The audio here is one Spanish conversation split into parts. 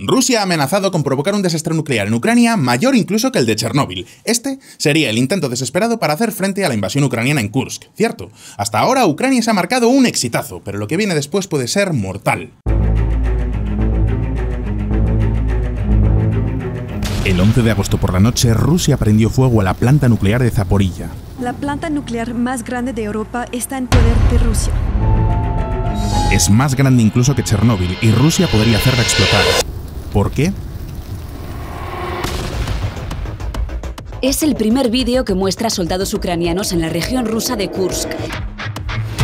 Rusia ha amenazado con provocar un desastre nuclear en Ucrania mayor incluso que el de Chernóbil. Este sería el intento desesperado para hacer frente a la invasión ucraniana en Kursk. Cierto, hasta ahora Ucrania se ha marcado un exitazo, pero lo que viene después puede ser mortal. El 11 de agosto por la noche, Rusia prendió fuego a la planta nuclear de Zaporilla. La planta nuclear más grande de Europa está en poder de Rusia. Es más grande incluso que Chernóbil y Rusia podría hacerla explotar. ¿Por qué? Es el primer vídeo que muestra soldados ucranianos en la región rusa de Kursk.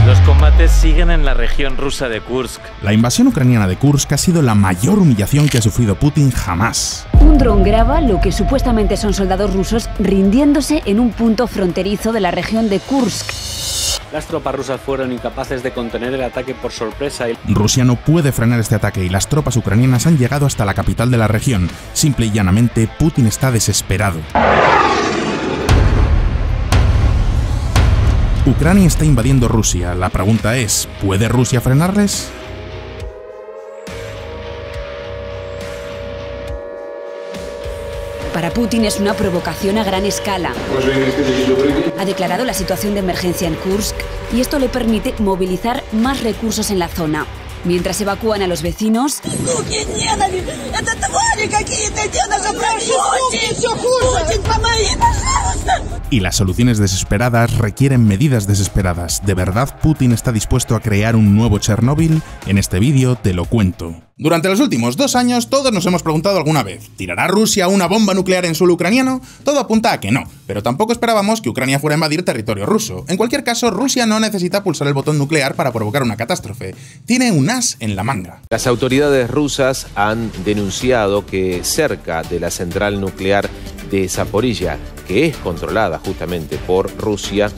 Los combates siguen en la región rusa de Kursk. La invasión ucraniana de Kursk ha sido la mayor humillación que ha sufrido Putin jamás. Un dron graba lo que supuestamente son soldados rusos rindiéndose en un punto fronterizo de la región de Kursk. Las tropas rusas fueron incapaces de contener el ataque por sorpresa. Rusia no puede frenar este ataque y las tropas ucranianas han llegado hasta la capital de la región. Simple y llanamente, Putin está desesperado. Ucrania está invadiendo Rusia. La pregunta es, ¿puede Rusia frenarles? Para Putin es una provocación a gran escala. Ha declarado la situación de emergencia en Kursk y esto le permite movilizar más recursos en la zona. Mientras evacúan a los vecinos, y las soluciones desesperadas requieren medidas desesperadas. ¿De verdad Putin está dispuesto a crear un nuevo Chernóbil? En este vídeo te lo cuento. Durante los últimos 2 años todos nos hemos preguntado alguna vez, ¿tirará Rusia una bomba nuclear en suelo ucraniano? Todo apunta a que no, pero tampoco esperábamos que Ucrania fuera a invadir territorio ruso. En cualquier caso, Rusia no necesita pulsar el botón nuclear para provocar una catástrofe. Tiene un as en la manga. Las autoridades rusas han denunciado que cerca de la central nuclear de Zaporilla, que es controlada justamente por Rusia,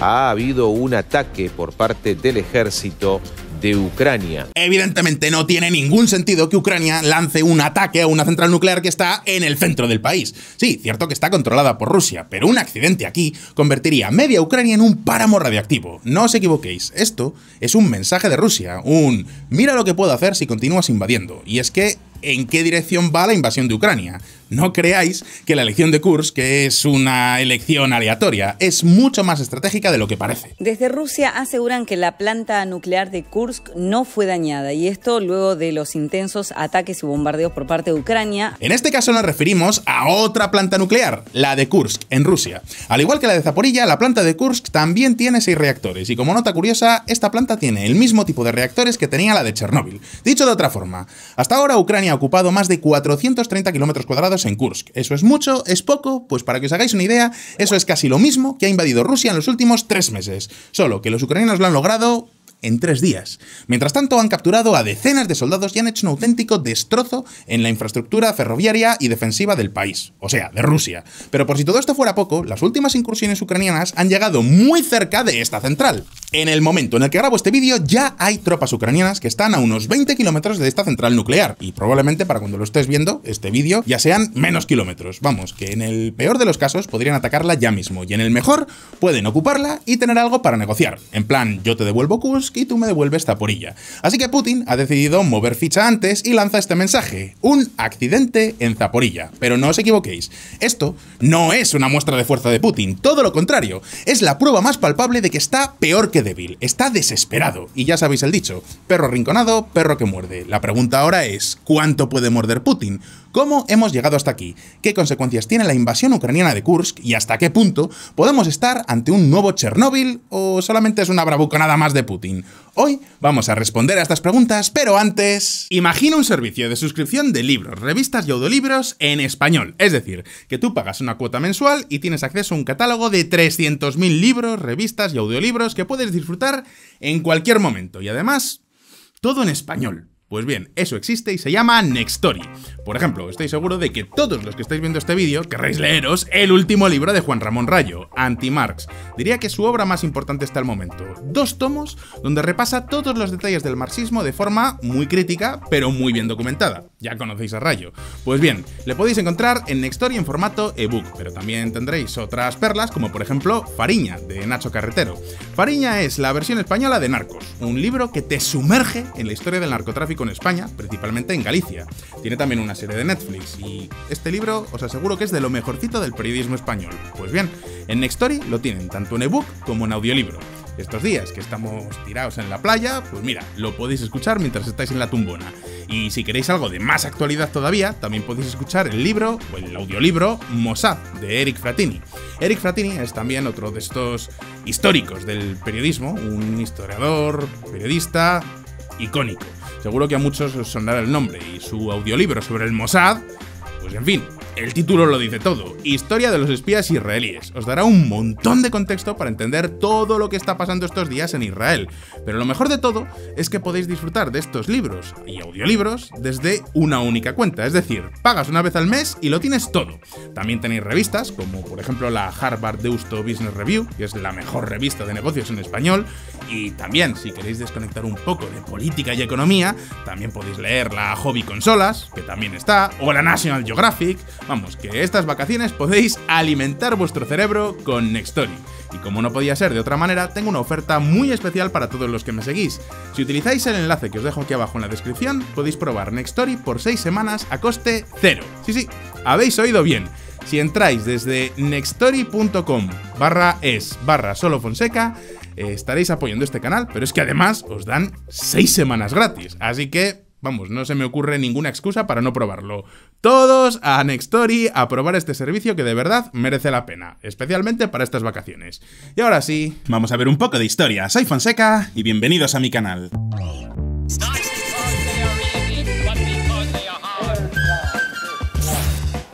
ha habido un ataque por parte del ejército de Ucrania. Evidentemente no tiene ningún sentido que Ucrania lance un ataque a una central nuclear que está en el centro del país. Sí, cierto que está controlada por Rusia, pero un accidente aquí convertiría media Ucrania en un páramo radiactivo. No os equivoquéis, esto es un mensaje de Rusia, un mira lo que puedo hacer si continúas invadiendo. Y es que, ¿en qué dirección va la invasión de Ucrania? No creáis que la elección de Kursk es una elección aleatoria, es mucho más estratégica de lo que parece. Desde Rusia aseguran que la planta nuclear de Kursk no fue dañada, y esto luego de los intensos ataques y bombardeos por parte de Ucrania. En este caso nos referimos a otra planta nuclear, la de Kursk, en Rusia. Al igual que la de Zaporilla, la planta de Kursk también tiene 6 reactores, y como nota curiosa, esta planta tiene el mismo tipo de reactores que tenía la de Chernóbil. Dicho de otra forma, hasta ahora Ucrania ha ocupado más de 430 kilómetros cuadrados en Kursk. ¿Eso es mucho? ¿Es poco? Pues para que os hagáis una idea, eso es casi lo mismo que ha invadido Rusia en los últimos 3 meses. Solo que los ucranianos lo han logrado en 3 días. Mientras tanto, han capturado a decenas de soldados y han hecho un auténtico destrozo en la infraestructura ferroviaria y defensiva del país, o sea, de Rusia. Pero por si todo esto fuera poco, las últimas incursiones ucranianas han llegado muy cerca de esta central. En el momento en el que grabo este vídeo, ya hay tropas ucranianas que están a unos 20 kilómetros de esta central nuclear, y probablemente para cuando lo estés viendo, este vídeo, ya sean menos kilómetros. Vamos, que en el peor de los casos podrían atacarla ya mismo, y en el mejor pueden ocuparla y tener algo para negociar. En plan, yo te devuelvo Kursk y tú me devuelves Zaporilla. Así que Putin ha decidido mover ficha antes y lanza este mensaje: un accidente en Zaporilla. Pero no os equivoquéis, esto no es una muestra de fuerza de Putin, todo lo contrario, es la prueba más palpable de que está peor que débil, está desesperado. Y ya sabéis el dicho, perro arrinconado, perro que muerde. La pregunta ahora es, ¿cuánto puede morder Putin? ¿Cómo hemos llegado hasta aquí? ¿Qué consecuencias tiene la invasión ucraniana de Kursk? ¿Y hasta qué punto podemos estar ante un nuevo Chernóbil? ¿O solamente es una bravuconada más de Putin? Hoy vamos a responder a estas preguntas, pero antes... Imagina un servicio de suscripción de libros, revistas y audiolibros en español. Es decir, que tú pagas una cuota mensual y tienes acceso a un catálogo de 300.000 libros, revistas y audiolibros que puedes disfrutar en cualquier momento. Y además, todo en español. Pues bien, eso existe y se llama Nextory. Por ejemplo, estoy seguro de que todos los que estáis viendo este vídeo querréis leeros el último libro de Juan Ramón Rayo, Anti-Marx. Diría que es su obra más importante hasta el momento. 2 tomos donde repasa todos los detalles del marxismo de forma muy crítica, pero muy bien documentada. Ya conocéis a Rayo. Pues bien, le podéis encontrar en Nextory en formato ebook, pero también tendréis otras perlas, como por ejemplo Fariña, de Nacho Carretero. Fariña es la versión española de Narcos, un libro que te sumerge en la historia del narcotráfico con España, principalmente en Galicia. Tiene también una serie de Netflix y este libro os aseguro que es de lo mejorcito del periodismo español. Pues bien, en Nextory lo tienen tanto en ebook como en audiolibro. Estos días que estamos tirados en la playa, pues mira, lo podéis escuchar mientras estáis en la tumbona. Y si queréis algo de más actualidad todavía, también podéis escuchar el libro, o el audiolibro, Mossad, de Eric Fratini. Eric Fratini es también otro de estos históricos del periodismo, un historiador, periodista icónico. Seguro que a muchos os sonará el nombre, y su audiolibro sobre el Mossad, pues en fin, el título lo dice todo, Historia de los espías israelíes. Os dará un montón de contexto para entender todo lo que está pasando estos días en Israel. Pero lo mejor de todo es que podéis disfrutar de estos libros y audiolibros desde una única cuenta, es decir, pagas una vez al mes y lo tienes todo. También tenéis revistas, como por ejemplo la Harvard Deusto Business Review, que es la mejor revista de negocios en español, y también, si queréis desconectar un poco de política y economía, también podéis leer la Hobby Consolas, que también está, o la National Geographic. Vamos, que estas vacaciones podéis alimentar vuestro cerebro con Nextory. Y como no podía ser de otra manera, tengo una oferta muy especial para todos los que me seguís. Si utilizáis el enlace que os dejo aquí abajo en la descripción, podéis probar Nextory por 6 semanas a coste cero. Sí, habéis oído bien. Si entráis desde nextory.com/es/solofonseca, estaréis apoyando este canal, pero es que además os dan 6 semanas gratis. Así que vamos, no se me ocurre ninguna excusa para no probarlo. Todos a Nextory a probar este servicio que de verdad merece la pena, especialmente para estas vacaciones. Y ahora sí, vamos a ver un poco de historia. Soy Fonseca y bienvenidos a mi canal.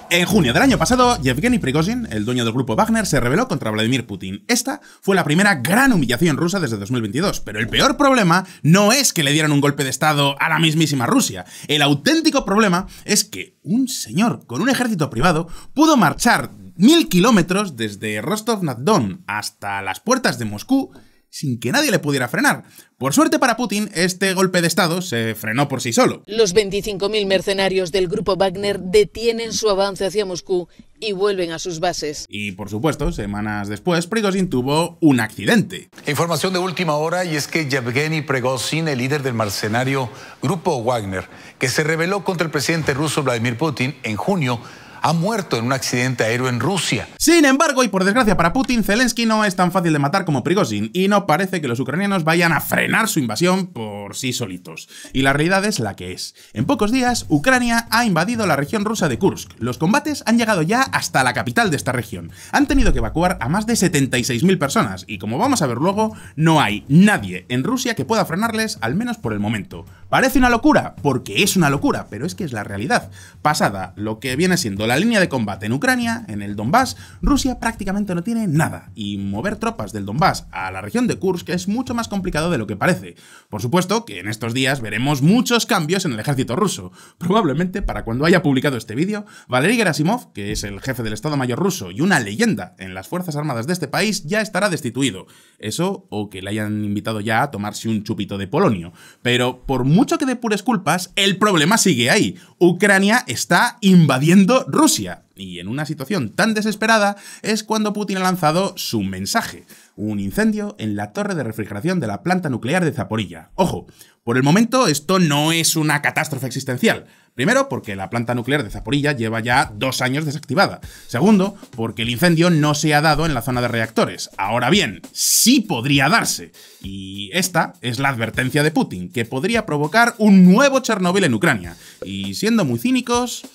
En junio del año pasado, Yevgeny Prigozhin, el dueño del grupo Wagner, se rebeló contra Vladimir Putin. Esta fue la primera gran humillación rusa desde 2022, pero el peor problema no es que le dieran un golpe de estado a la mismísima Rusia. El auténtico problema es que un señor con un ejército privado pudo marchar 1000 kilómetros desde Rostov-na-Don hasta las puertas de Moscú sin que nadie le pudiera frenar. Por suerte para Putin, este golpe de estado se frenó por sí solo. Los 25.000 mercenarios del grupo Wagner detienen su avance hacia Moscú y vuelven a sus bases. Y por supuesto, semanas después, Prigozhin tuvo un accidente. Información de última hora, y es que Yevgeny Prigozhin, el líder del mercenario grupo Wagner, que se rebeló contra el presidente ruso Vladimir Putin en junio, ha muerto en un accidente aéreo en Rusia. Sin embargo, y por desgracia para Putin, Zelensky no es tan fácil de matar como Prigozhin, y no parece que los ucranianos vayan a frenar su invasión por sí solitos. Y la realidad es la que es. En pocos días, Ucrania ha invadido la región rusa de Kursk. Los combates han llegado ya hasta la capital de esta región. Han tenido que evacuar a más de 76.000 personas, y como vamos a ver luego, no hay nadie en Rusia que pueda frenarles, al menos por el momento. Parece una locura, porque es una locura, pero es que es la realidad. Pasada lo que viene siendo la línea de combate en Ucrania, en el Donbass, Rusia prácticamente no tiene nada, y mover tropas del Donbass a la región de Kursk es mucho más complicado de lo que parece. Por supuesto que en estos días veremos muchos cambios en el ejército ruso. Probablemente para cuando haya publicado este vídeo, Valery Gerasimov, que es el jefe del Estado Mayor ruso y una leyenda en las Fuerzas Armadas de este país, ya estará destituido. Eso, o que le hayan invitado ya a tomarse un chupito de polonio. Pero por mucho que depures culpas, el problema sigue ahí. Ucrania está invadiendo Rusia. Y en una situación tan desesperada es cuando Putin ha lanzado su mensaje. Un incendio en la torre de refrigeración de la planta nuclear de Zaporilla. Ojo, por el momento esto no es una catástrofe existencial. Primero, porque la planta nuclear de Zaporilla lleva ya 2 años desactivada. Segundo, porque el incendio no se ha dado en la zona de reactores. Ahora bien, sí podría darse. Y esta es la advertencia de Putin, que podría provocar un nuevo Chernóbil en Ucrania. Y siendo muy cínicos,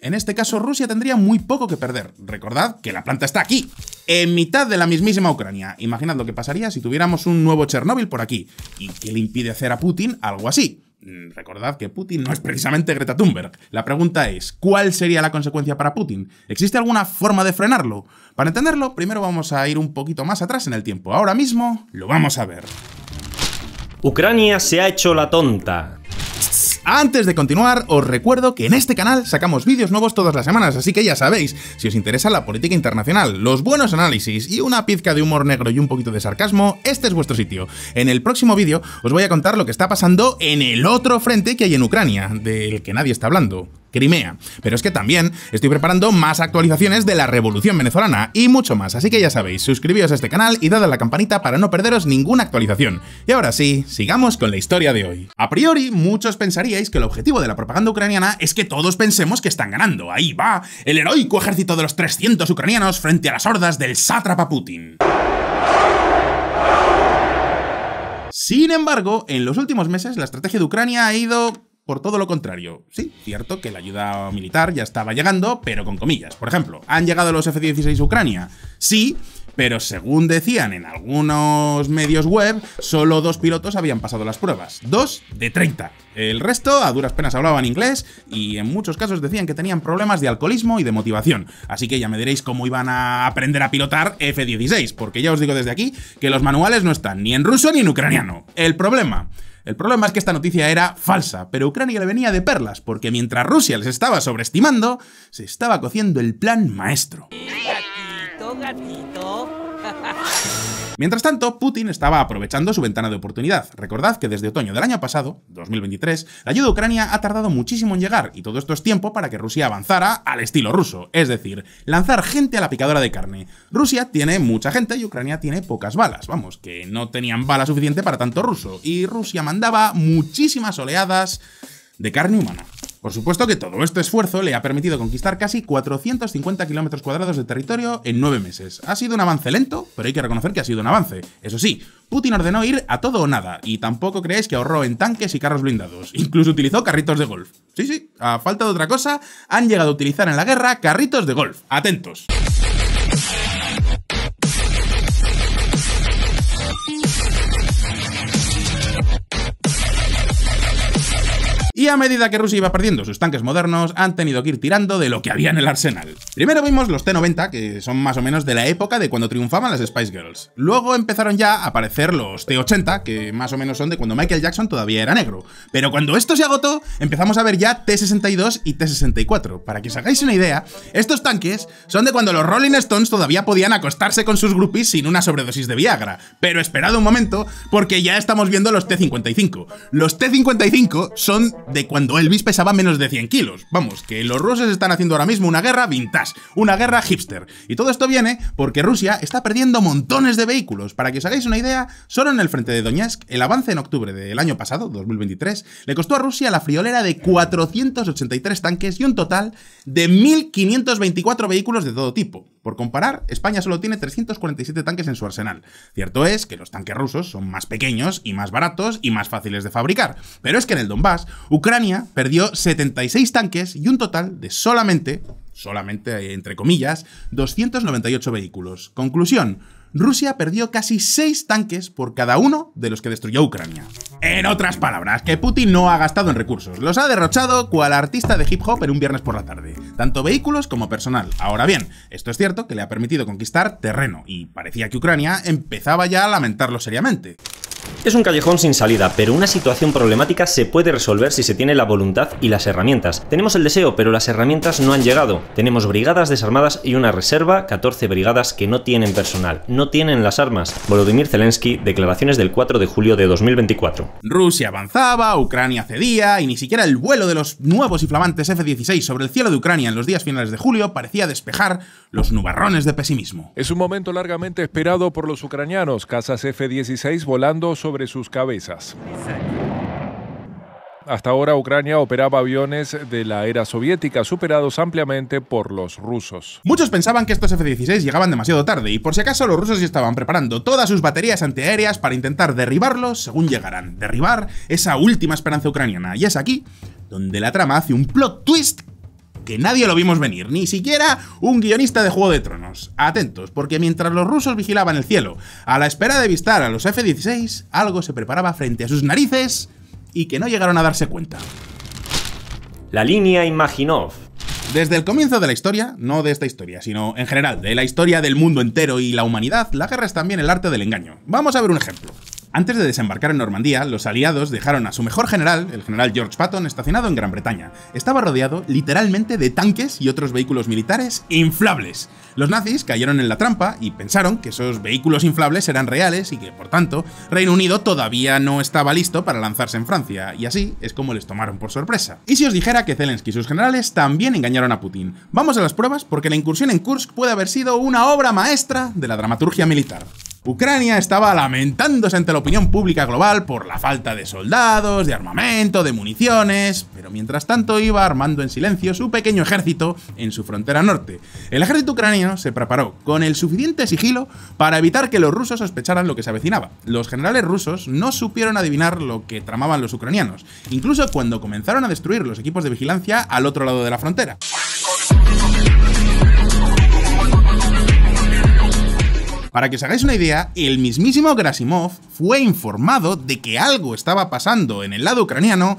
en este caso Rusia tendría muy poco que perder. Recordad que la planta está aquí, en mitad de la mismísima Ucrania. Imaginad lo que pasaría si tuviéramos un nuevo Chernóbil por aquí. ¿Y qué le impide hacer a Putin algo así? Recordad que Putin no es precisamente Greta Thunberg. La pregunta es, ¿cuál sería la consecuencia para Putin? ¿Existe alguna forma de frenarlo? Para entenderlo, primero vamos a ir un poquito más atrás en el tiempo. Ahora mismo lo vamos a ver. Ucrania se ha hecho la tonta. Antes de continuar, os recuerdo que en este canal sacamos vídeos nuevos todas las semanas, así que ya sabéis, si os interesa la política internacional, los buenos análisis y una pizca de humor negro y un poquito de sarcasmo, este es vuestro sitio. En el próximo vídeo os voy a contar lo que está pasando en el otro frente que hay en Ucrania, del que nadie está hablando. Crimea. Pero es que también estoy preparando más actualizaciones de la Revolución Venezolana y mucho más, así que ya sabéis, suscribíos a este canal y dad a la campanita para no perderos ninguna actualización. Y ahora sí, sigamos con la historia de hoy. A priori, muchos pensaríais que el objetivo de la propaganda ucraniana es que todos pensemos que están ganando. Ahí va, el heroico ejército de los 300 ucranianos frente a las hordas del sátrapa Putin. Sin embargo, en los últimos meses la estrategia de Ucrania ha ido por todo lo contrario. Sí, cierto que la ayuda militar ya estaba llegando, pero con comillas. Por ejemplo, ¿han llegado los F-16 a Ucrania? Sí, pero según decían en algunos medios web, solo 2 pilotos habían pasado las pruebas. 2 de 30. El resto a duras penas hablaban inglés y en muchos casos decían que tenían problemas de alcoholismo y de motivación. Así que ya me diréis cómo iban a aprender a pilotar F-16, porque ya os digo desde aquí que los manuales no están ni en ruso ni en ucraniano. El problema es que esta noticia era falsa, pero Ucrania le venía de perlas, porque mientras Rusia les estaba sobreestimando, se estaba cociendo el plan maestro. Gatito. Mientras tanto, Putin estaba aprovechando su ventana de oportunidad. Recordad que desde otoño del año pasado, 2023, la ayuda a Ucrania ha tardado muchísimo en llegar, y todo esto es tiempo para que Rusia avanzara al estilo ruso, es decir, lanzar gente a la picadora de carne. Rusia tiene mucha gente y Ucrania tiene pocas balas, vamos, que no tenían bala suficiente para tanto ruso, y Rusia mandaba muchísimas oleadas de carne humana. Por supuesto que todo este esfuerzo le ha permitido conquistar casi 450 kilómetros cuadrados de territorio en 9 meses. Ha sido un avance lento, pero hay que reconocer que ha sido un avance. Eso sí, Putin ordenó ir a todo o nada, y tampoco creéis que ahorró en tanques y carros blindados. Incluso utilizó carritos de golf. Sí, a falta de otra cosa, han llegado a utilizar en la guerra carritos de golf. Atentos. Y a medida que Rusia iba perdiendo sus tanques modernos, han tenido que ir tirando de lo que había en el arsenal. Primero vimos los T-90, que son más o menos de la época de cuando triunfaban las Spice Girls. Luego empezaron ya a aparecer los T-80, que más o menos son de cuando Michael Jackson todavía era negro. Pero cuando esto se agotó, empezamos a ver ya T-62 y T-64. Para que os hagáis una idea, estos tanques son de cuando los Rolling Stones todavía podían acostarse con sus groupies sin una sobredosis de Viagra. Pero esperad un momento, porque ya estamos viendo los T-55. Los T-55 son de cuando Elvis pesaba menos de 100 kilos. Vamos, que los rusos están haciendo ahora mismo una guerra vintage, una guerra hipster. Y todo esto viene porque Rusia está perdiendo montones de vehículos. Para que os hagáis una idea, solo en el frente de Donetsk, el avance en octubre del año pasado, 2023, le costó a Rusia la friolera de 483 tanques y un total de 1.524 vehículos de todo tipo. Por comparar, España solo tiene 347 tanques en su arsenal. Cierto es que los tanques rusos son más pequeños y más baratos y más fáciles de fabricar. Pero es que en el Donbass, Ucrania perdió 76 tanques y un total de solamente entre comillas, 298 vehículos. Conclusión: Rusia perdió casi 6 tanques por cada uno de los que destruyó Ucrania. En otras palabras, que Putin no ha gastado en recursos, los ha derrochado cual artista de hip hop en un viernes por la tarde, tanto vehículos como personal. Ahora bien, esto es cierto que le ha permitido conquistar terreno, y parecía que Ucrania empezaba ya a lamentarlo seriamente. Es un callejón sin salida, pero una situación problemática se puede resolver si se tiene la voluntad y las herramientas. Tenemos el deseo, pero las herramientas no han llegado. Tenemos brigadas desarmadas y una reserva, 14 brigadas que no tienen personal, no tienen las armas. Volodymyr Zelensky, declaraciones del 4 de julio de 2024. Rusia avanzaba, Ucrania cedía, y ni siquiera el vuelo de los nuevos y flamantes F-16 sobre el cielo de Ucrania en los días finales de julio parecía despejar los nubarrones de pesimismo. Es un momento largamente esperado por los ucranianos, cazas F-16 volando sobre sus cabezas. Hasta ahora Ucrania operaba aviones de la era soviética, superados ampliamente por los rusos. Muchos pensaban que estos F-16 llegaban demasiado tarde, y por si acaso los rusos ya estaban preparando todas sus baterías antiaéreas para intentar derribarlos según llegaran. Derribar esa última esperanza ucraniana. Y es aquí donde la trama hace un plot twist que nadie lo vimos venir, ni siquiera un guionista de Juego de Tronos. Atentos, porque mientras los rusos vigilaban el cielo a la espera de avistar a los F-16, algo se preparaba frente a sus narices y que no llegaron a darse cuenta. La línea Imaginov. Desde el comienzo de la historia, no de esta historia, sino en general, de la historia del mundo entero y la humanidad, la guerra es también el arte del engaño. Vamos a ver un ejemplo. Antes de desembarcar en Normandía, los aliados dejaron a su mejor general, el general George Patton, estacionado en Gran Bretaña. Estaba rodeado literalmente de tanques y otros vehículos militares inflables. Los nazis cayeron en la trampa y pensaron que esos vehículos inflables eran reales y que, por tanto, Reino Unido todavía no estaba listo para lanzarse en Francia, y así es como les tomaron por sorpresa. ¿Y si os dijera que Zelensky y sus generales también engañaron a Putin? Vamos a las pruebas, porque la incursión en Kursk puede haber sido una obra maestra de la dramaturgia militar. Ucrania estaba lamentándose ante la opinión pública global por la falta de soldados, de armamento, de municiones, pero mientras tanto iba armando en silencio su pequeño ejército en su frontera norte. El ejército ucraniano se preparó con el suficiente sigilo para evitar que los rusos sospecharan lo que se avecinaba. Los generales rusos no supieron adivinar lo que tramaban los ucranianos, incluso cuando comenzaron a destruir los equipos de vigilancia al otro lado de la frontera. Para que os hagáis una idea, el mismísimo Gerasimov fue informado de que algo estaba pasando en el lado ucraniano,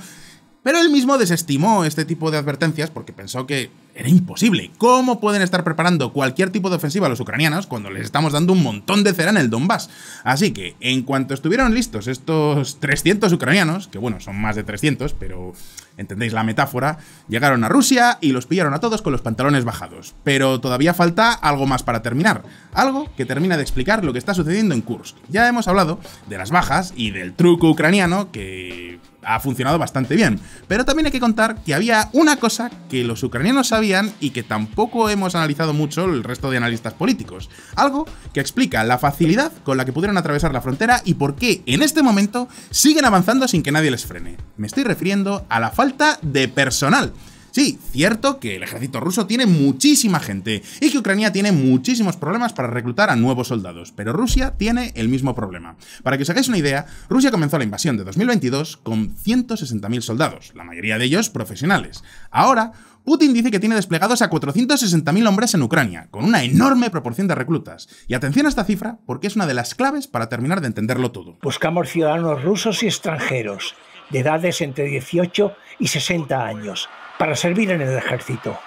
pero él mismo desestimó este tipo de advertencias porque pensó que era imposible. ¿Cómo pueden estar preparando cualquier tipo de ofensiva a los ucranianos cuando les estamos dando un montón de cera en el Donbass? Así que, en cuanto estuvieron listos estos 300 ucranianos, que bueno, son más de 300, pero entendéis la metáfora, llegaron a Rusia y los pillaron a todos con los pantalones bajados. Pero todavía falta algo más para terminar, algo que termina de explicar lo que está sucediendo en Kursk. Ya hemos hablado de las bajas y del truco ucraniano que ha funcionado bastante bien, pero también hay que contar que había una cosa que los ucranianos sabían y que tampoco hemos analizado mucho el resto de analistas políticos, algo que explica la facilidad con la que pudieron atravesar la frontera y por qué en este momento siguen avanzando sin que nadie les frene. Me estoy refiriendo a la falta de personal. Sí, cierto que el ejército ruso tiene muchísima gente y que Ucrania tiene muchísimos problemas para reclutar a nuevos soldados, pero Rusia tiene el mismo problema. Para que os hagáis una idea, Rusia comenzó la invasión de 2022 con 160.000 soldados, la mayoría de ellos profesionales. Ahora, Putin dice que tiene desplegados a 460.000 hombres en Ucrania, con una enorme proporción de reclutas. Y atención a esta cifra, porque es una de las claves para terminar de entenderlo todo. Buscamos ciudadanos rusos y extranjeros, de edades entre 18 y 60 años, para servir en el ejército.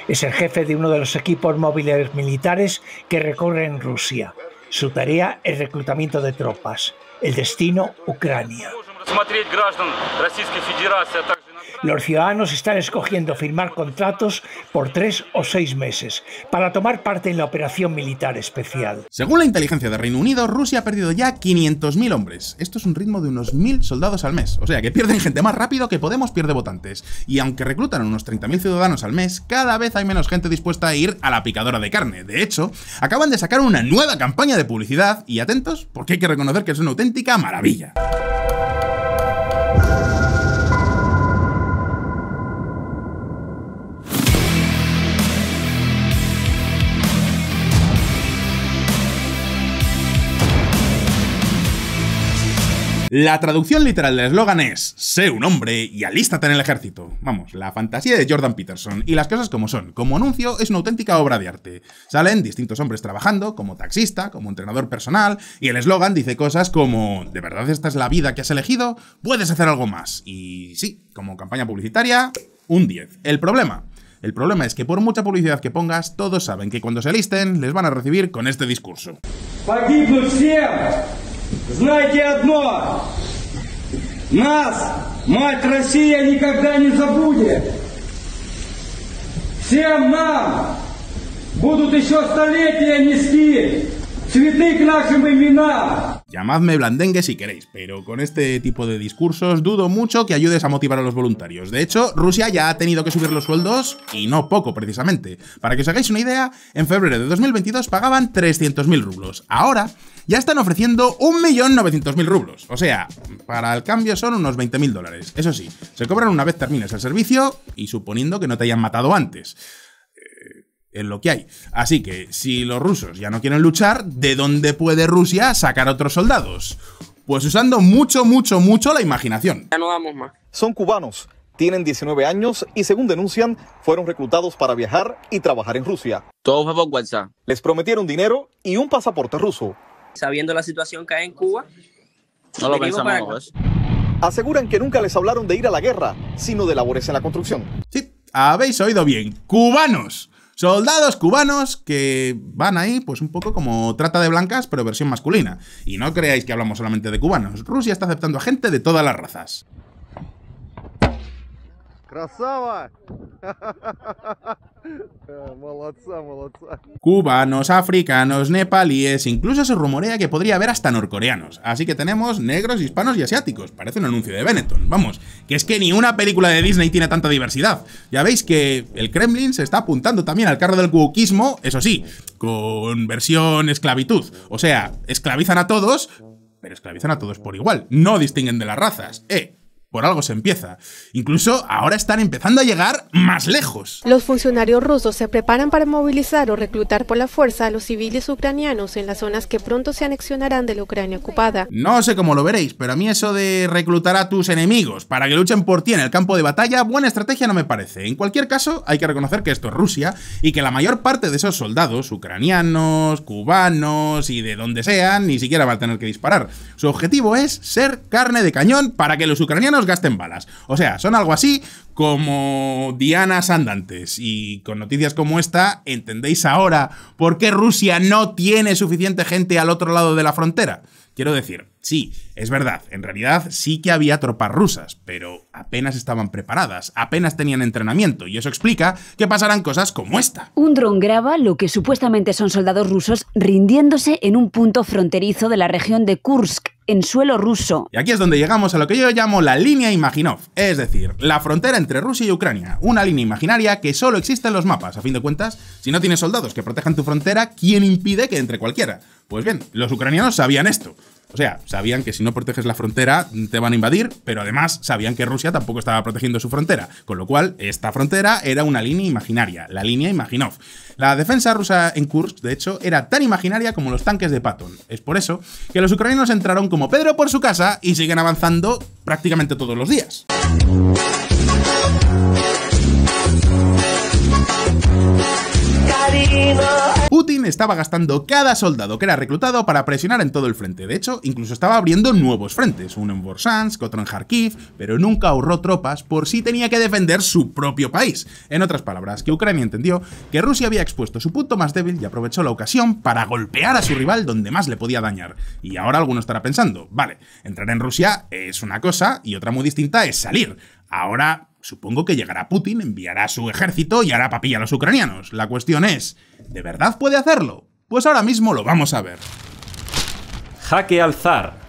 Es el jefe de uno de los equipos móviles militares que recorren Rusia. Su tarea es reclutamiento de tropas. El destino, Ucrania. Los ciudadanos están escogiendo firmar contratos por 3 o 6 meses para tomar parte en la operación militar especial. Según la inteligencia de Reino Unido, Rusia ha perdido ya 500.000 hombres. Esto es un ritmo de unos 1.000 soldados al mes. O sea, que pierden gente más rápido que Podemos pierde votantes. Y aunque reclutan unos 30.000 ciudadanos al mes, cada vez hay menos gente dispuesta a ir a la picadora de carne. De hecho, acaban de sacar una nueva campaña de publicidad y atentos, porque hay que reconocer que es una auténtica maravilla. La traducción literal del eslogan es: sé un hombre y alístate en el ejército. Vamos, la fantasía de Jordan Peterson. Y las cosas como son. Como anuncio es una auténtica obra de arte. Salen distintos hombres trabajando, como taxista, como entrenador personal, y el eslogan dice cosas como: ¿de verdad esta es la vida que has elegido? ¿Puedes hacer algo más? Y sí, como campaña publicitaria, un 10. El problema es que por mucha publicidad que pongas, todos saben que cuando se alisten les van a recibir con este discurso. Знайте одно, нас, мать Россия, никогда не забудет. Всем нам будут еще столетия нести цветы к нашим именам. Llamadme blandengue si queréis, pero con este tipo de discursos dudo mucho que ayudes a motivar a los voluntarios. De hecho, Rusia ya ha tenido que subir los sueldos, y no poco precisamente. Para que os hagáis una idea, en febrero de 2022 pagaban 300.000 rublos. Ahora ya están ofreciendo 1.900.000 rublos. O sea, para el cambio son unos $20.000. Eso sí, se cobran una vez termines el servicio y suponiendo que no te hayan matado antes. Es lo que hay. Así que, si los rusos ya no quieren luchar, ¿de dónde puede Rusia sacar otros soldados? Pues usando mucho la imaginación. Ya no damos más. Son cubanos, tienen 19 años y según denuncian, fueron reclutados para viajar y trabajar en Rusia. Todo fue por WhatsApp. Les prometieron dinero y un pasaporte ruso. Sabiendo la situación que hay en Cuba, no lo pensamos. Aseguran que nunca les hablaron de ir a la guerra, sino de labores en la construcción. Sí, habéis oído bien, cubanos. Soldados cubanos que van ahí, pues un poco como trata de blancas, pero versión masculina. Y no creáis que hablamos solamente de cubanos. Rusia está aceptando a gente de todas las razas. ¡Красава! Cubanos, africanos, nepalíes, incluso se rumorea que podría haber hasta norcoreanos. Así que tenemos negros, hispanos y asiáticos. Parece un anuncio de Benetton. Vamos, que es que ni una película de Disney tiene tanta diversidad. Ya veis que el Kremlin se está apuntando también al carro del wokismo, eso sí, con versión esclavitud. O sea, esclavizan a todos, pero esclavizan a todos por igual. No distinguen de las razas. Por algo se empieza. Incluso ahora están empezando a llegar más lejos. Los funcionarios rusos se preparan para movilizar o reclutar por la fuerza a los civiles ucranianos en las zonas que pronto se anexionarán de la Ucrania ocupada. No sé cómo lo veréis, pero a mí eso de reclutar a tus enemigos para que luchen por ti en el campo de batalla, buena estrategia no me parece. En cualquier caso, hay que reconocer que esto es Rusia y que la mayor parte de esos soldados, ucranianos, cubanos y de donde sean, ni siquiera van a tener que disparar. Su objetivo es ser carne de cañón para que los ucranianos gasten balas. O sea, son algo así como dianas andantes. Y con noticias como esta, ¿entendéis ahora por qué Rusia no tiene suficiente gente al otro lado de la frontera? Quiero decir, sí, es verdad, en realidad sí que había tropas rusas, pero apenas estaban preparadas, apenas tenían entrenamiento, y eso explica que pasaran cosas como esta. Un dron graba lo que supuestamente son soldados rusos rindiéndose en un punto fronterizo de la región de Kursk, en suelo ruso. Y aquí es donde llegamos a lo que yo llamo la línea Imaginov, es decir, la frontera entre Rusia y Ucrania, una línea imaginaria que solo existe en los mapas. A fin de cuentas, si no tienes soldados que protejan tu frontera, ¿quién impide que entre cualquiera? Pues bien, los ucranianos sabían esto. O sea, sabían que si no proteges la frontera te van a invadir, pero además sabían que Rusia tampoco estaba protegiendo su frontera, con lo cual esta frontera era una línea imaginaria, la línea Imaginov. La defensa rusa en Kursk, de hecho, era tan imaginaria como los tanques de Patton. Es por eso que los ucranianos entraron como Pedro por su casa y siguen avanzando prácticamente todos los días. Putin estaba gastando cada soldado que era reclutado para presionar en todo el frente. De hecho, incluso estaba abriendo nuevos frentes, uno en Volchansk, otro en Kharkiv, pero nunca ahorró tropas por si tenía que defender su propio país. En otras palabras, que Ucrania entendió que Rusia había expuesto su punto más débil y aprovechó la ocasión para golpear a su rival donde más le podía dañar. Y ahora alguno estará pensando, vale, entrar en Rusia es una cosa y otra muy distinta es salir. Ahora supongo que llegará Putin, enviará su ejército y hará papilla a los ucranianos. La cuestión es, ¿de verdad puede hacerlo? Pues ahora mismo lo vamos a ver. Jaque al zar.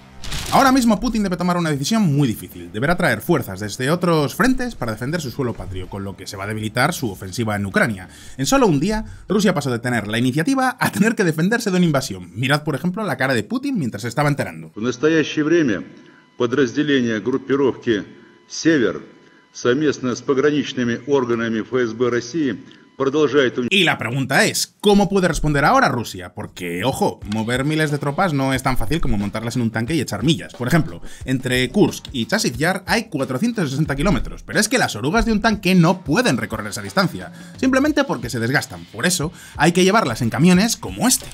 Ahora mismo Putin debe tomar una decisión muy difícil. Deberá traer fuerzas desde otros frentes para defender su suelo patrio, con lo que se va a debilitar su ofensiva en Ucrania. En solo un día, Rusia pasó de tener la iniciativa a tener que defenderse de una invasión. Mirad, por ejemplo, la cara de Putin mientras se estaba enterando. В настоящее время подразделения группировки «Север» совместно с пограничными органами ФСБ России продолжает... Y la pregunta es, ¿cómo puede responder ahora Rusia? Porque, ojo, mover miles de tropas no es tan fácil como montarlas en un tanque y echar millas. Por ejemplo, entre Kursk y Chasiv Yar hay 460 kilómetros, pero es que las orugas de un tanque no pueden recorrer esa distancia, simplemente porque se desgastan. Por eso, hay que llevarlas en camiones como este.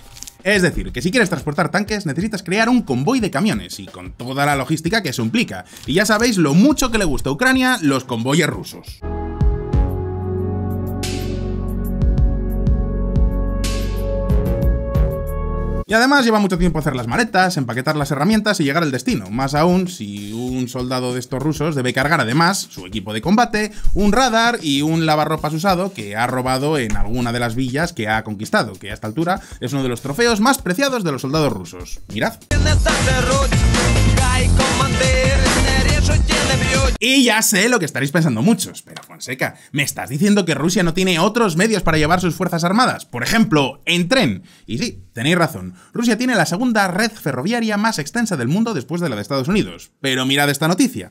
Es decir, que si quieres transportar tanques necesitas crear un convoy de camiones y con toda la logística que eso implica. Y ya sabéis lo mucho que le gusta a Ucrania los convoyes rusos. Y además lleva mucho tiempo hacer las maletas, empaquetar las herramientas y llegar al destino. Más aún si un soldado de estos rusos debe cargar además su equipo de combate, un radar y un lavarropas usado que ha robado en alguna de las villas que ha conquistado, que a esta altura es uno de los trofeos más preciados de los soldados rusos. Mirad. Y ya sé lo que estaréis pensando muchos, pero Fonseca, ¿me estás diciendo que Rusia no tiene otros medios para llevar sus fuerzas armadas? Por ejemplo, en tren. Y sí, tenéis razón, Rusia tiene la segunda red ferroviaria más extensa del mundo después de la de Estados Unidos. Pero mirad esta noticia.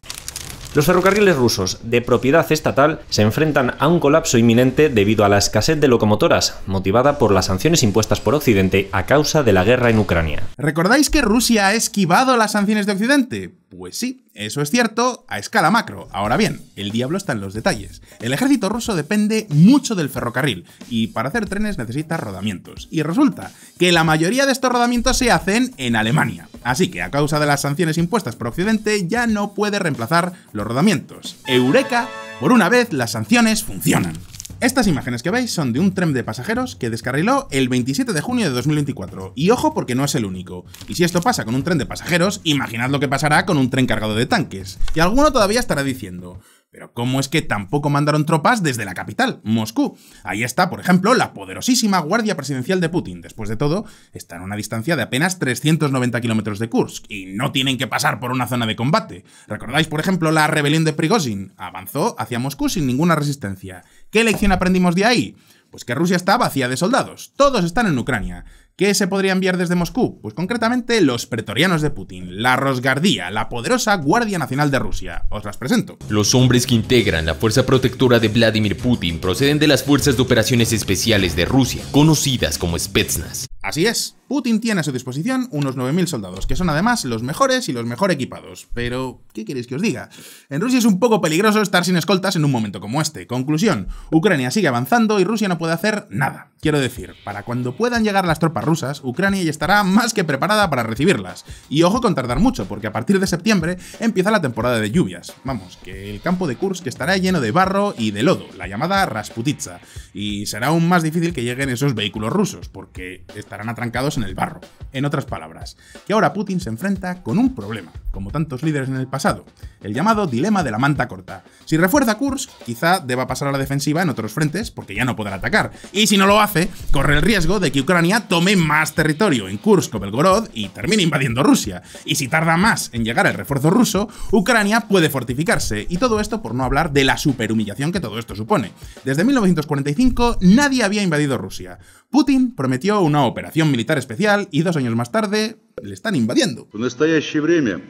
Los ferrocarriles rusos, de propiedad estatal, se enfrentan a un colapso inminente debido a la escasez de locomotoras, motivada por las sanciones impuestas por Occidente a causa de la guerra en Ucrania. ¿Recordáis que Rusia ha esquivado las sanciones de Occidente? Pues sí, eso es cierto a escala macro. Ahora bien, el diablo está en los detalles. El ejército ruso depende mucho del ferrocarril y para hacer trenes necesita rodamientos. Y resulta que la mayoría de estos rodamientos se hacen en Alemania. Así que a causa de las sanciones impuestas por Occidente ya no puede reemplazar los rodamientos. ¡Eureka! Por una vez las sanciones funcionan. Estas imágenes que veis son de un tren de pasajeros que descarriló el 27 de junio de 2024. Y ojo, porque no es el único. Y si esto pasa con un tren de pasajeros, imaginad lo que pasará con un tren cargado de tanques. Y alguno todavía estará diciendo: pero ¿cómo es que tampoco mandaron tropas desde la capital, Moscú? Ahí está, por ejemplo, la poderosísima Guardia Presidencial de Putin. Después de todo, está a una distancia de apenas 390 kilómetros de Kursk y no tienen que pasar por una zona de combate. ¿Recordáis, por ejemplo, la rebelión de Prigozhin? Avanzó hacia Moscú sin ninguna resistencia. ¿Qué lección aprendimos de ahí? Pues que Rusia está vacía de soldados. Todos están en Ucrania. ¿Qué se podría enviar desde Moscú? Pues concretamente los pretorianos de Putin, la Rosgardía, la poderosa Guardia Nacional de Rusia. Os las presento. Los hombres que integran la fuerza protectora de Vladimir Putin proceden de las Fuerzas de Operaciones Especiales de Rusia, conocidas como Spetsnaz. Así es, Putin tiene a su disposición unos 9.000 soldados, que son además los mejores y los mejor equipados. Pero, ¿qué queréis que os diga? En Rusia es un poco peligroso estar sin escoltas en un momento como este. Conclusión, Ucrania sigue avanzando y Rusia no puede hacer nada. Quiero decir, para cuando puedan llegar las tropas rusas, Ucrania ya estará más que preparada para recibirlas. Y ojo con tardar mucho, porque a partir de septiembre empieza la temporada de lluvias. Vamos, que el campo de Kursk estará lleno de barro y de lodo, la llamada Rasputitsa. Y será aún más difícil que lleguen esos vehículos rusos, porque estarán atrancados en el barro. En otras palabras, que ahora Putin se enfrenta con un problema, como tantos líderes en el pasado, el llamado dilema de la manta corta. Si refuerza Kursk, quizá deba pasar a la defensiva en otros frentes, porque ya no podrá atacar. Y si no lo hace, corre el riesgo de que Ucrania tome más territorio en Kursk o Belgorod y termine invadiendo Rusia. Y si tarda más en llegar el refuerzo ruso, Ucrania puede fortificarse. Y todo esto por no hablar de la superhumillación que todo esto supone. Desde 1945 nadie había invadido Rusia. Putin prometió una operación militar especial y 2 años más tarde le están invadiendo. В настоящее время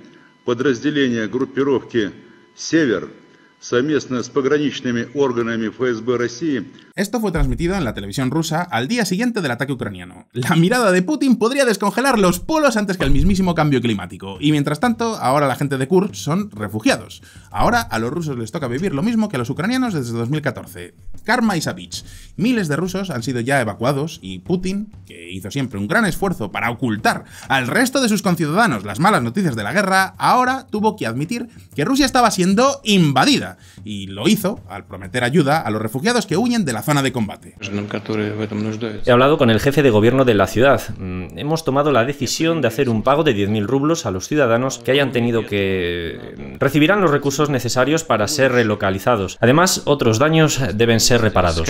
подразделения группировки «Север» совместно с пограничными органами ФСБ России. Esto fue transmitido en la televisión rusa al día siguiente del ataque ucraniano. La mirada de Putin podría descongelar los polos antes que el mismísimo cambio climático. Y mientras tanto, ahora la gente de Kursk son refugiados. Ahora a los rusos les toca vivir lo mismo que a los ucranianos desde 2014. Karma y Savich. Miles de rusos han sido ya evacuados y Putin, que hizo siempre un gran esfuerzo para ocultar al resto de sus conciudadanos las malas noticias de la guerra, ahora tuvo que admitir que Rusia estaba siendo invadida. Y lo hizo al prometer ayuda a los refugiados que huyen de la zona de combate. He hablado con el jefe de gobierno de la ciudad. Hemos tomado la decisión de hacer un pago de 10.000 rublos a los ciudadanos que hayan tenido que... Recibirán los recursos necesarios para ser relocalizados. Además, otros daños deben ser reparados.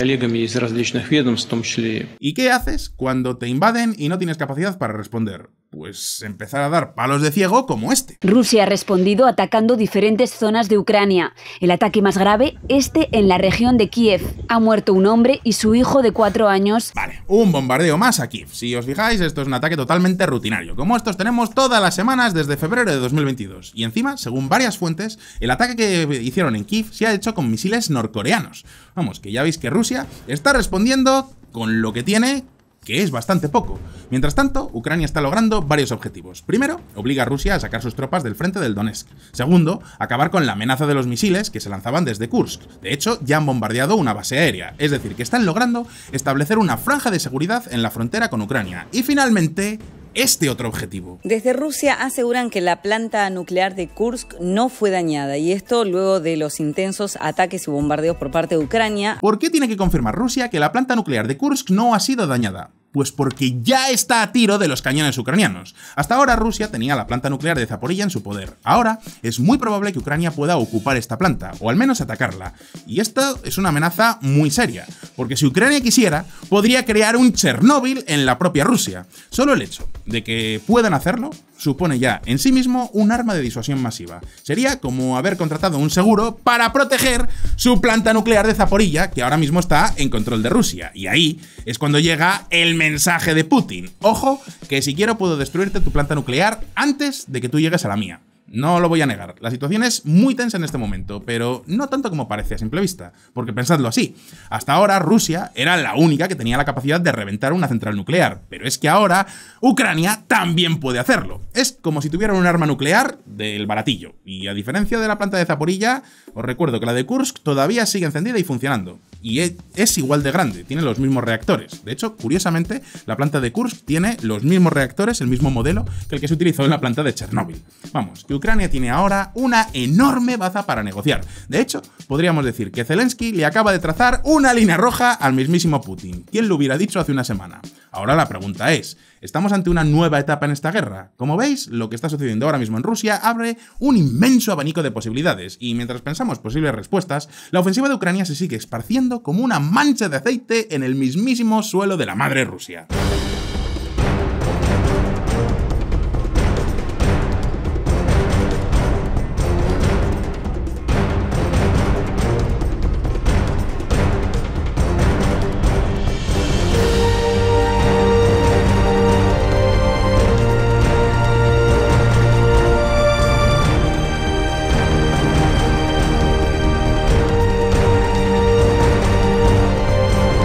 ¿Y qué haces cuando te invaden y no tienes capacidad para responder? Pues empezar a dar palos de ciego como este. Rusia ha respondido atacando diferentes zonas de Ucrania. El ataque más grave, en la región de Kiev. Ha muerto un hombre y su hijo de 4 años. Vale, un bombardeo más a Kiev. Si os fijáis, esto es un ataque totalmente rutinario. Como estos tenemos todas las semanas desde febrero de 2022. Y encima, según varias fuentes, el ataque que hicieron en Kiev se ha hecho con misiles norcoreanos. Vamos, que ya veis que Rusia está respondiendo con lo que tiene, que es bastante poco. Mientras tanto, Ucrania está logrando varios objetivos. Primero, obliga a Rusia a sacar sus tropas del frente del Donetsk. Segundo, acabar con la amenaza de los misiles que se lanzaban desde Kursk. De hecho, ya han bombardeado una base aérea, es decir, que están logrando establecer una franja de seguridad en la frontera con Ucrania. Y finalmente, este otro objetivo. Desde Rusia aseguran que la planta nuclear de Kursk no fue dañada, y esto luego de los intensos ataques y bombardeos por parte de Ucrania. ¿Por qué tiene que confirmar Rusia que la planta nuclear de Kursk no ha sido dañada? Pues porque ya está a tiro de los cañones ucranianos. Hasta ahora Rusia tenía la planta nuclear de Zaporilla en su poder. Ahora es muy probable que Ucrania pueda ocupar esta planta, o al menos atacarla. Y esto es una amenaza muy seria, porque si Ucrania quisiera, podría crear un Chernóbil en la propia Rusia. Solo el hecho de que puedan hacerlo supone ya en sí mismo un arma de disuasión masiva. Sería como haber contratado un seguro para proteger su planta nuclear de Zaporilla, que ahora mismo está en control de Rusia. Y ahí es cuando llega el mensaje de Putin. Ojo, que si quiero puedo destruirte tu planta nuclear antes de que tú llegues a la mía. No lo voy a negar, la situación es muy tensa en este momento, pero no tanto como parece a simple vista, porque pensadlo así, hasta ahora Rusia era la única que tenía la capacidad de reventar una central nuclear, pero es que ahora Ucrania también puede hacerlo. Es como si tuvieran un arma nuclear del baratillo, y a diferencia de la planta de Zaporilla, os recuerdo que la de Kursk todavía sigue encendida y funcionando. y es igual de grande, tiene los mismos reactores. De hecho, curiosamente, la planta de Kursk tiene los mismos reactores, el mismo modelo que el que se utilizó en la planta de Chernóbil. Vamos, que Ucrania tiene ahora una enorme baza para negociar. De hecho, podríamos decir que Zelensky le acaba de trazar una línea roja al mismísimo Putin. ¿Quién lo hubiera dicho hace una semana? Ahora la pregunta es, ¿estamos ante una nueva etapa en esta guerra? Como veis, lo que está sucediendo ahora mismo en Rusia abre un inmenso abanico de posibilidades, y mientras pensamos posibles respuestas, la ofensiva de Ucrania se sigue esparciendo como una mancha de aceite en el mismísimo suelo de la madre Rusia.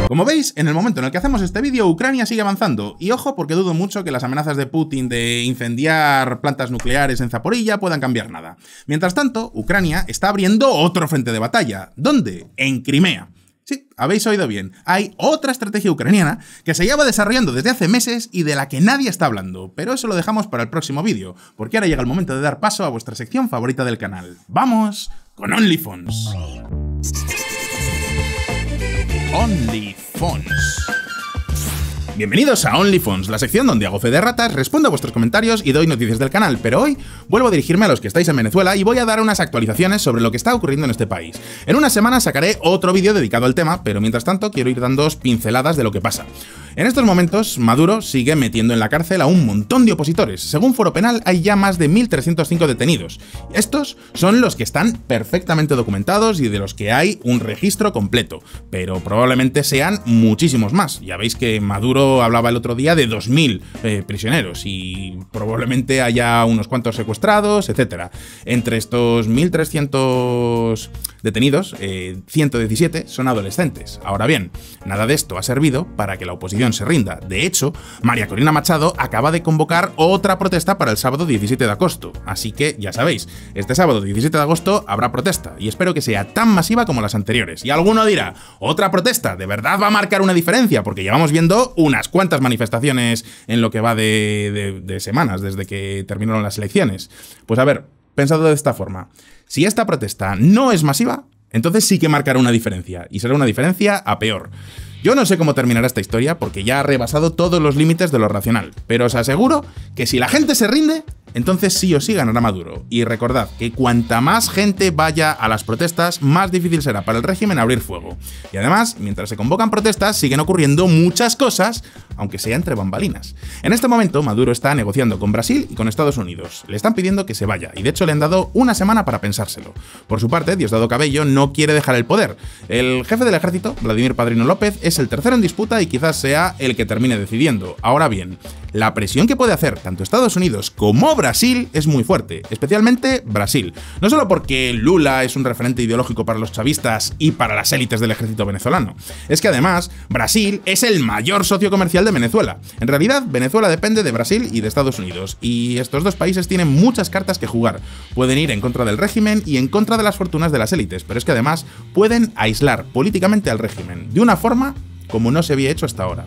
Como veis, en el momento en el que hacemos este vídeo, Ucrania sigue avanzando. Y ojo, porque dudo mucho que las amenazas de Putin de incendiar plantas nucleares en Zaporilla puedan cambiar nada. Mientras tanto, Ucrania está abriendo otro frente de batalla. ¿Dónde? En Crimea. Sí, habéis oído bien. Hay otra estrategia ucraniana que se lleva desarrollando desde hace meses y de la que nadie está hablando. Pero eso lo dejamos para el próximo vídeo, porque ahora llega el momento de dar paso a vuestra sección favorita del canal. ¡Vamos con OnlyFons! OnlyFons. Bienvenidos a OnlyFons, la sección donde hago fe de ratas, respondo a vuestros comentarios y doy noticias del canal, pero hoy vuelvo a dirigirme a los que estáis en Venezuela y voy a dar unas actualizaciones sobre lo que está ocurriendo en este país. En una semana sacaré otro vídeo dedicado al tema, pero mientras tanto quiero ir dando pinceladas de lo que pasa. En estos momentos, Maduro sigue metiendo en la cárcel a un montón de opositores. Según Foro Penal, hay ya más de 1.305 detenidos. Estos son los que están perfectamente documentados y de los que hay un registro completo, pero probablemente sean muchísimos más. Ya veis que Maduro hablaba el otro día de 2.000 prisioneros y probablemente haya unos cuantos secuestrados, etc. Entre estos 1.300 detenidos, 117 son adolescentes. Ahora bien, nada de esto ha servido para que la oposición se rinda. De hecho, María Corina Machado acaba de convocar otra protesta para el sábado 17 de agosto. Así que, ya sabéis, este sábado 17 de agosto habrá protesta y espero que sea tan masiva como las anteriores. Y alguno dirá, ¿otra protesta? ¿De verdad va a marcar una diferencia? Porque llevamos viendo unas cuantas manifestaciones en lo que va de semanas, desde que terminaron las elecciones. Pues a ver, pensado de esta forma. Si esta protesta no es masiva, entonces sí que marcará una diferencia, y será una diferencia a peor. Yo no sé cómo terminará esta historia porque ya ha rebasado todos los límites de lo racional, pero os aseguro que si la gente se rinde, entonces sí o sí ganará Maduro. Y recordad que cuanta más gente vaya a las protestas, más difícil será para el régimen abrir fuego. Y además, mientras se convocan protestas, siguen ocurriendo muchas cosas, aunque sea entre bambalinas. En este momento, Maduro está negociando con Brasil y con Estados Unidos. Le están pidiendo que se vaya, y de hecho le han dado una semana para pensárselo. Por su parte, Diosdado Cabello no quiere dejar el poder. El jefe del ejército, Vladimir Padrino López, es el tercero en disputa y quizás sea el que termine decidiendo. Ahora bien, la presión que puede hacer tanto Estados Unidos como Brasil es muy fuerte, especialmente Brasil. No solo porque Lula es un referente ideológico para los chavistas y para las élites del ejército venezolano, es que además Brasil es el mayor socio comercial de Venezuela. En realidad, Venezuela depende de Brasil y de Estados Unidos, y estos dos países tienen muchas cartas que jugar. Pueden ir en contra del régimen y en contra de las fortunas de las élites, pero es que además pueden aislar políticamente al régimen, de una forma como no se había hecho hasta ahora.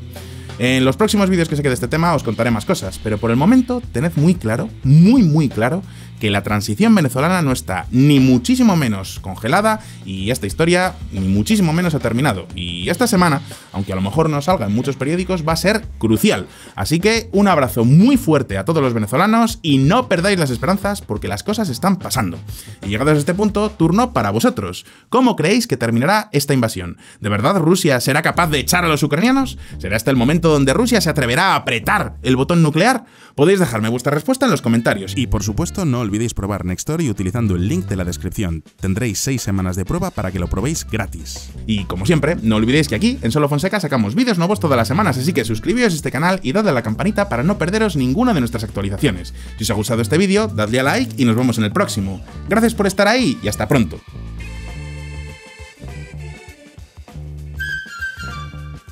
En los próximos vídeos que saque de este tema os contaré más cosas, pero por el momento tened muy claro, muy claro, que la transición venezolana no está ni muchísimo menos congelada y esta historia ni muchísimo menos ha terminado. Y esta semana, aunque a lo mejor no salga en muchos periódicos, va a ser crucial. Así que un abrazo muy fuerte a todos los venezolanos y no perdáis las esperanzas porque las cosas están pasando. Y llegados a este punto, turno para vosotros. ¿Cómo creéis que terminará esta invasión? ¿De verdad Rusia será capaz de echar a los ucranianos? ¿Será este el momento donde Rusia se atreverá a apretar el botón nuclear? Podéis dejarme vuestra respuesta en los comentarios. Y por supuesto, no olvidéis probar Nextory utilizando el link de la descripción. Tendréis 6 semanas de prueba para que lo probéis gratis. Y como siempre, no olvidéis que aquí, en Solo Fonseca, sacamos vídeos nuevos todas las semanas, así que suscribíos a este canal y dadle a la campanita para no perderos ninguna de nuestras actualizaciones. Si os ha gustado este vídeo, dadle a like y nos vemos en el próximo. Gracias por estar ahí y hasta pronto.